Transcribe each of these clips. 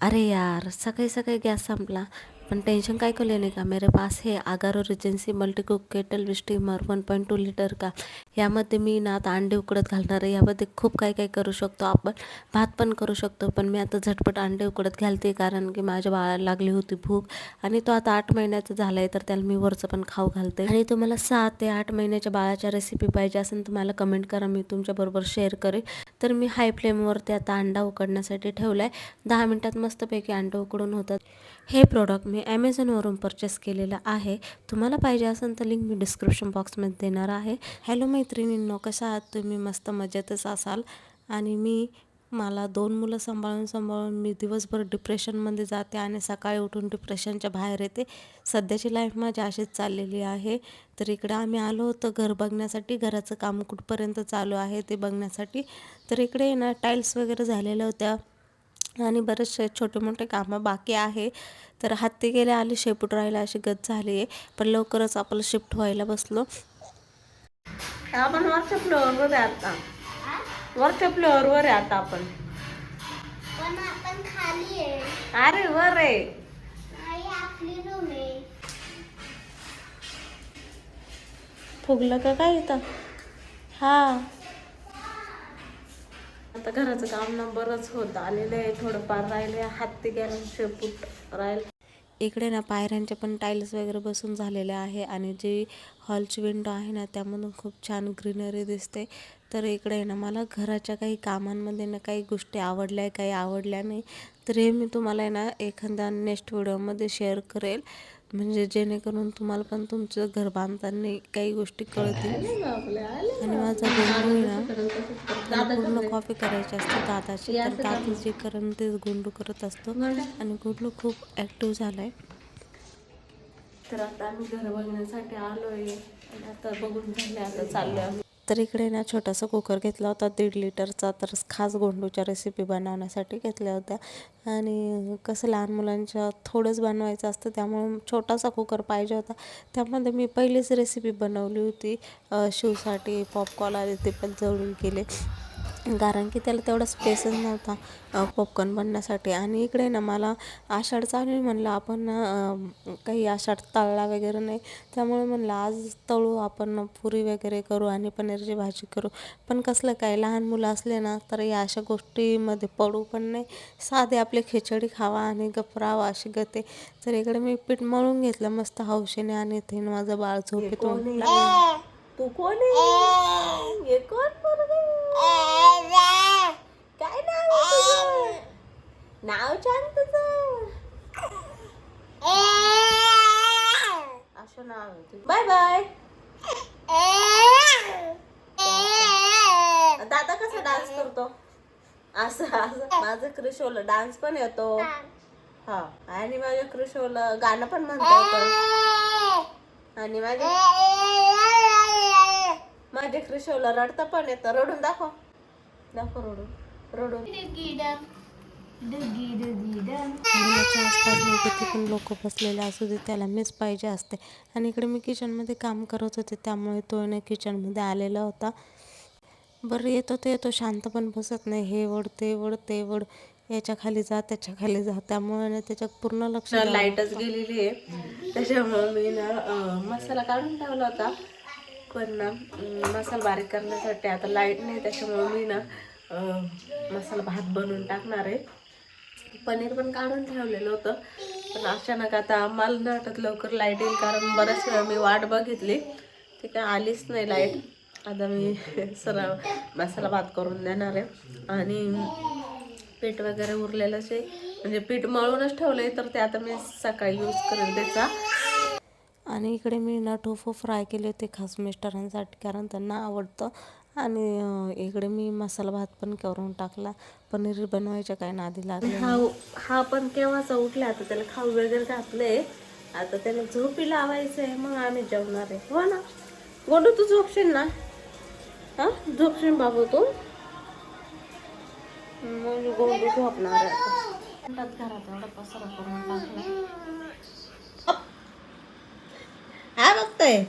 अरे यार, सकाळी सकाळी गॅस संपला. पण टेंशन काय को लेने का, मेरे पास है Agaro Regency multi cook kettle with steamer 1.2 litre का. यामध्ये मी ना आता अंडे उकडत घालणार आहे. यामध्ये खूप काय काय करू शकतो आपण. भात पण करू शकतो, पण मी आता झटपट अंडे उकडत घालते, कारण की माझ्या बाळाला लागली होती भूक आणि तो आता 8 महिन्याचा झाला आहे, तर त्याला मी वरचं पण खाऊ घालते. आणि तुम्हाला 7 ते 8 महिन्याच्या बाळाच्या रेसिपी पाहिजे असेल तर मला कमेंट करा, मी तुमच्याबरोबर शेअर करेन. तर मी हाय फ्लेमवरती आता अंडा उकडण्यासाठी ठेवला आहे. 10 मिनटात मस्तपैकी अंडे उकडून होतात. हे प्रोडक्ट मी ॲमेझॉनवरून परचेस केलेलं आहे. तुम्हाला पाहिजे असेल तर लिंक मी डिस्क्रिप्शन बॉक्समध्ये देणार आहे. हॅलो मैत्रिणींनो, कशा आहात तुम्ही? मस्त मजेतच असाल. आणि मला 2 मुलं सांभाळून मी दिवसभर डिप्रेशनमध्ये जाते आणि सकाळी उठून डिप्रेशनच्या बाहेर येते. सध्याची लाईफ माझी अशीच चाललेली आहे. तर इकडे आम्ही आलो होतो घर बघण्यासाठी, घराचं काम कुठपर्यंत चालू आहे ते बघण्यासाठी. तर इकडे ना टाईल्स वगैरे झालेल्या होत्या आणि बरेचसे छोटे मोठे कामं बाकी आहे. तर हत्ती गेले आले शेपूट राहिला अशी गत झाली आहे. पण लवकरच आपलं शिफ्ट व्हायला बसलो. आपण वरच्या फ्लोअरवर आहे आता. वरच्या फ्लोअरवर आहे आता आपण. पण आपण खाली आहे. अरे वर आहे. नाही, आपली रूम आहे. फुगलं का काय इथं? हा, आता घराचं काम ना बरंच होत आलेलं आहे. थोडंफार राहिले, हत्ती गेला शेपूट राहील. इकडे ना पायऱ्यांचे पण टाईल्स वगैरे बसून झालेले आहे आणि जी हॉलची विंडो आहे ना त्यामधून खूप छान ग्रीनरी दिसते. तर इकडे ना मला घराच्या काही कामांमध्ये ना काही गोष्टी आवडल्या, काही आवडल्या नाही. तर हे मी तुम्हाला ना एखाद्या नेक्स्ट व्हिडिओमध्ये शेअर करेल, म्हणजे जेणेकरून तुम्हाला पण तुमचं घर बांधताना काही गोष्टी कळतील. आणि माझा गोंडू आहे ना, त्याला पूर्ण कॉफी करायची असते दादाची, तर दादा जे करण तेच गोंडू करत असतो आणि गोंडू खूप ॲक्टिव्ह झाला आहे. तर आता आम्ही घर बघण्यासाठी आलोय आणि आता बघून झाले, आता चाललोय आम्ही. तर इकडे ना छोटासा कुकर घेतला होता 1.5 लिटरचा, तर खास गोंडूच्या रेसिपी बनवण्यासाठी घेतल्या होत्या. आणि कसं लहान मुलांच्या थोडंच बनवायचं असतं, त्यामुळे छोटासा कुकर पाहिजे होता. त्यामध्ये मी पहिलीच रेसिपी बनवली होती शिवसाठी पॉपकॉर्न आले, ते पण जळून गेले, कारण की त्याला तेवढा स्पेसच नव्हता पॉपकॉर्न बनण्यासाठी. आणि इकडे ना मला आषाढ चालू आहे, म्हणलं आपण काही आषाढ तळला वगैरे नाही, त्यामुळे म्हणलं आज तळू आपण, पुरी वगैरे करू आणि पनीरची भाजी करू. पण कसलं काय, लहान मुलं असले ना तर या अशा गोष्टीमध्ये पडू पण नाही, साधे आपले खिचडी खावा आणि गप्प राहावा अशी गते. तर इकडे मी पीठ मळून घेतलं मस्त हौशीने आणि इथे माझं बाळ झोपेतून. तू कोण आहे? हे कोण पोरगं? काय नाव आहे तुझं? नाव सांग तुझं. असं नाव आहे तुझं. Bye bye. दादा कसा डान्स करतो? असं असं माझं क्रिशोला डान्स पण येतो. हा, आणि माझ्या क्रिशोला गाणं पण म्हणता येतं. आणि माझ्या क्रिशोला रडता पण येतं. रडून दाखव, दाखव रडून. आणि याच्या आसपास किती पण लोक बसलेले असू दे, त्याला मीच पाहिजे असते. आणि इकडे मी किचनमध्ये काम करत होते, त्यामुळे तो ना किचनमध्ये आलेला होता. बरं येतो शांत पण बसत नाही, हे वड ते वड ते वड, याच्या खाली जा त्याच्या खाली जा, त्यामुळे ना त्याच्यात पूर्ण लक्ष द्यावं लाईटच लागतं. गेलेली आहे, त्याच्यामुळे मी ना मसाला काढून ठेवला होता. पण ना मसाला बारीक करण्यासाठी आता लाईट नाही, त्याच्यामुळे मी ना मसाला भात बनवून टाकणार आहे. पनीर पण काढून ठेवलेलं होतं, पण अचानक आता मला नाही वाटत लवकर लाईट येईल, कारण बऱ्याच वेळा मी वाट बघितली, ती काय आलीच नाही लाईट. आता मी सरळ मसाला भात करून देणार आहे. आणि पीठ वगैरे उरलेलंच आहे, म्हणजे पीठ मळूनच ठेवलंय, तर ते आता मी सकाळी यूज करेन त्याचा. आणि इकडे मी ना टोफू फ्राय केले होते खास मिस्टरांसाठी, कारण त्यांना आवडतं. आणि इकडे मी मसाला भात पण करून टाकला. पनीर बनवायच्या काय नादी लागले. हा पण केव्हाचा उठला, आता त्याला खाऊ वगैरे घातलंय, आता त्याला झोपी लावायचं आहे, मग आम्ही जेवणार आहे. हो ना गोंडू, तू झोपशील ना? हा, झोपशील बाबू तू? मग गोंडू झोपणार आहे आता. घरात एवढा पसारा करून टाकला. हा बघतोय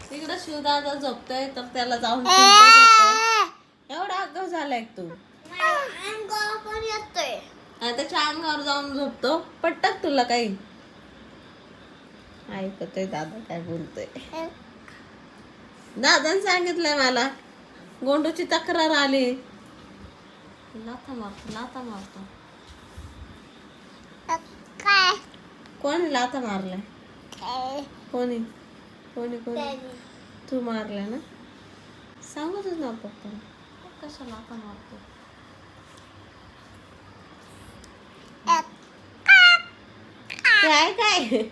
तिकडं शिवदादा झोपतोय, तर त्याला जाऊन एवढा आगाऊ झालाय तू. त्याच्या अंगावर जाऊन झोपतो. पटत तुला काही ऐकतोय दादा काय बोलतोय. दादाने सांगितलंय मला गोंडूची तक्रार आली. लाथा मारतो. काय कोणी लाथा मारलाय? कोणी तू मारलाय ना? सांगतच ना पप्पा कशा लाथा मारतो. काय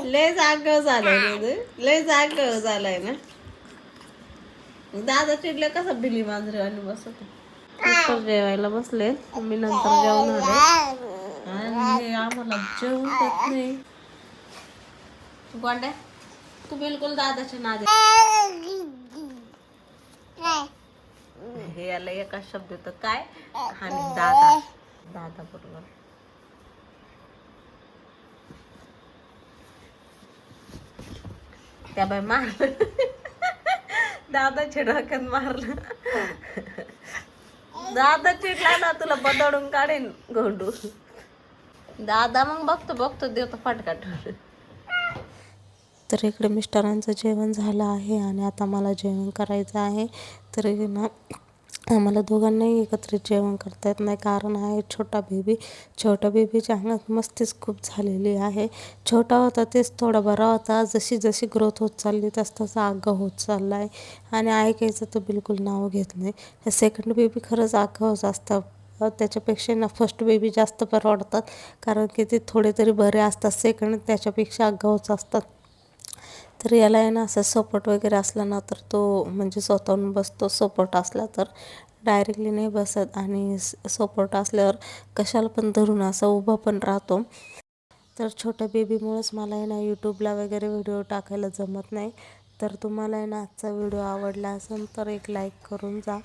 लय जागं झालंय ना तू, लय जागं झालंय ना. दादा चिडले कसा बिली मांजरे आणि बसत नंतर जेवायला बसले. मी नंतर जेवणार आहे आणि हे आम्हाला जेवण देत नाही. गोंड्या तू बिलकुल दादाच्या नादी. हे याला एका शब्द तर काय आणि दादा बरोबर. त्या बाई मारलं दादाच्या डोक्यात मारलं. दादा चिडला ना तुला बदडून काढेन गोंडू. दादा मग बघतो देतो फटकाट. तर इकडे मिस्टरांचं जेवण झालं आहे आणि आता मला जेवण करायचं आहे. तर ना आम्हाला दोघांनाही एकत्रित जेवण करता येत नाही, कारण आहे छोटा बेबीच्या अंगात मस्तीच खूप झालेली आहे. छोटा होता तेच थोडा बरा होता, जशी ग्रोथ होत चालली तसं आगाऊ होत चालला आहे आणि ऐकायचं तर बिलकुल नाव घेत नाही. सेकंड बेबी खरंच आगाऊच असतं. त्याच्यापेक्षा ना फर्स्ट बेबी जास्त परवडतात, कारण की ते थोडे तरी बरे असतात. सेकंड त्याच्यापेक्षा आगाऊच असतात. तर याला आहे ना असं सपोर्ट वगैरे असला ना तर तो म्हणजे स्वतःहून बसतो. सपोर्ट असला तर डायरेक्टली नाही बसत आणि सपोर्ट असल्यावर कशाला पण धरून असा उभा पण राहतो. तर छोट्या बेबीमुळेच मला आहे ना यूट्यूबला वगैरे व्हिडिओ टाकायला जमत नाही. तर तुम्हाला आहे ना आजचा व्हिडिओ आवडला असेल तर एक लाईक करून जा.